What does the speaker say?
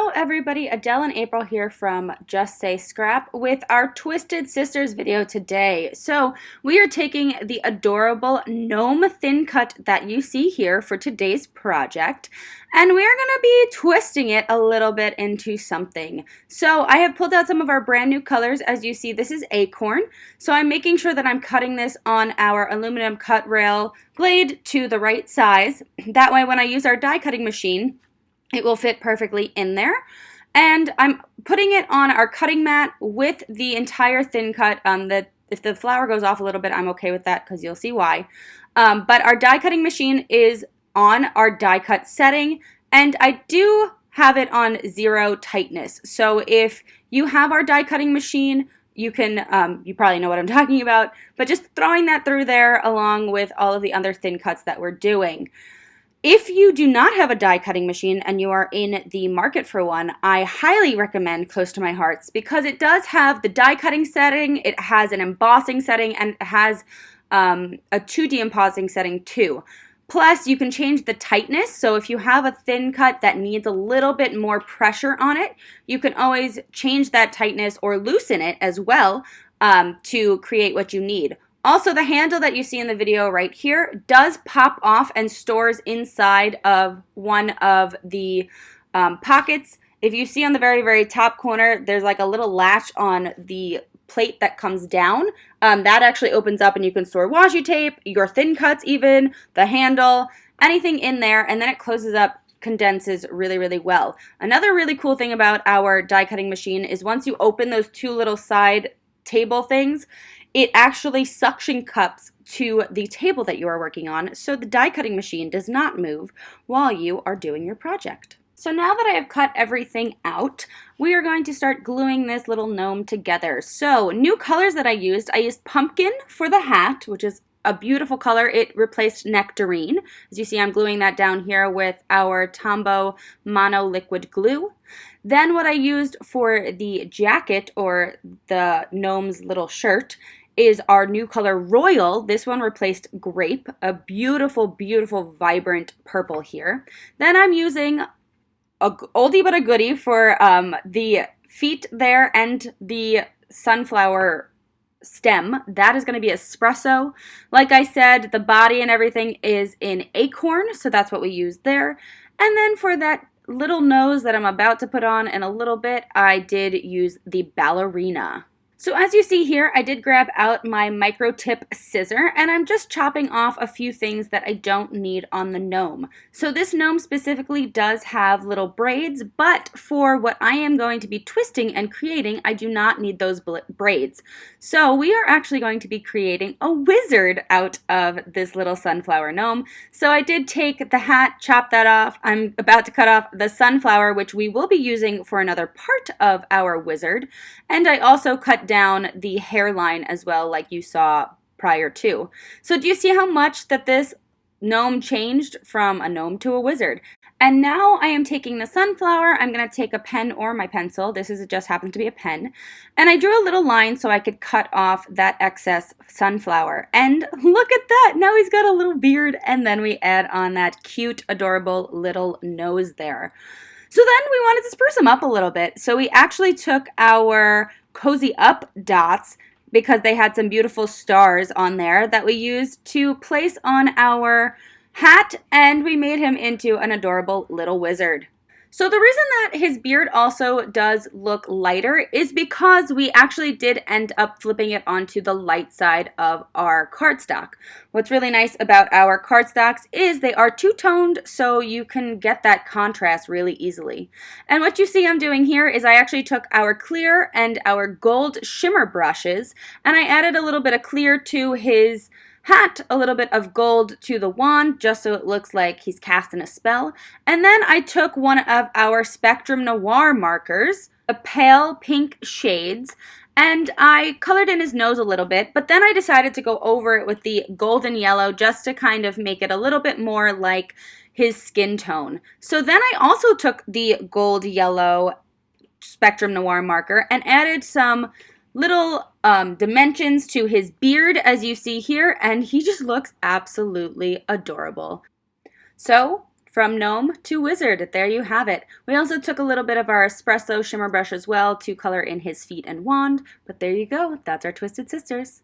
Hello everybody, Adele and April here from Just Say Scrap with our Twisted Sisters video today. So we are taking the adorable gnome thin cut that you see here for today's project, and we are going to be twisting it a little bit into something. So I have pulled out some of our brand new colors. As you see, this is Acorn. So I'm making sure that I'm cutting this on our aluminum cut rail blade to the right size. That way when I use our die cutting machine, it will fit perfectly in there. And I'm putting it on our cutting mat with the entire thin cut. If the flower goes off a little bit, I'm okay with that because you'll see why. But our die cutting machine is on our die cut setting, and I do have it on 0 tightness. So if you have our die cutting machine, you can, you probably know what I'm talking about, but just throwing that through there along with all of the other thin cuts that we're doing. If you do not have a die cutting machine and you are in the market for one, I highly recommend Close to My Hearts because it does have the die cutting setting, it has an embossing setting, and it has a 2D embossing setting too. Plus, you can change the tightness, so if you have a thin cut that needs a little bit more pressure on it, you can always change that tightness or loosen it as well to create what you need. Also, the handle that you see in the video right here does pop off and stores inside of one of the pockets. If you see on the very, very top corner, there's like a little latch on the plate that comes down. That actually opens up and you can store washi tape, your thin cuts even, the handle, anything in there, and then it closes up, condenses really, really well. Another really cool thing about our die cutting machine is once you open those 2 little side table things, it actually suction cups to the table that you are working on, so the die cutting machine does not move while you are doing your project. So now that I have cut everything out, we are going to start gluing this little gnome together. So new colors that I used pumpkin for the hat, which is a beautiful color. It replaced nectarine. As you see, I'm gluing that down here with our Tombow Mono Liquid Glue. Then what I used for the jacket, or the gnome's little shirt, is our new color Royal. This one replaced Grape, a beautiful, beautiful, vibrant purple here. Then I'm using a oldie but a goodie for the feet there and the sunflower stem. That is going to be Espresso. Like I said, the body and everything is in Acorn, so that's what we used there. And then for that little nose that I'm about to put on in a little bit, I did use the Ballerina. So as you see here, I did grab out my micro tip scissor, and I'm just chopping off a few things that I don't need on the gnome. So this gnome specifically does have little braids, but for what I am going to be twisting and creating, I do not need those braids. So we are actually going to be creating a wizard out of this little sunflower gnome. So I did take the hat, chop that off. I'm about to cut off the sunflower, which we will be using for another part of our wizard. And I also cut down the hairline as well, like you saw prior to. So do you see how much that this gnome changed from a gnome to a wizard? And now I am taking the sunflower. I'm going to take a pen or my pencil. This just happens to be a pen. And I drew a little line so I could cut off that excess sunflower. And look at that. Now he's got a little beard. And then we add on that cute, adorable little nose there. So then we wanted to spruce him up a little bit. So we actually took our Cozy Up dots, because they had some beautiful stars on there that we used to place on our hat, and we made him into an adorable little wizard. So the reason that his beard also does look lighter is because we actually did end up flipping it onto the light side of our cardstock. What's really nice about our cardstocks is they are two-toned, so you can get that contrast really easily. And what you see I'm doing here is I actually took our clear and our gold shimmer brushes, and I added a little bit of clear to his hat, a little bit of gold to the wand, just so it looks like he's casting a spell. And then I took one of our Spectrum Noir markers, a pale pink shades, and I colored in his nose a little bit, but then I decided to go over it with the golden yellow just to kind of make it a little bit more like his skin tone. So then I also took the gold yellow Spectrum Noir marker and added some little dimensions to his beard, as you see here, and he just looks absolutely adorable. So From gnome to wizard, there you have it. We also took a little bit of our espresso shimmer brush as well to color in his feet and wand, but there you go, that's our Twisted Sisters.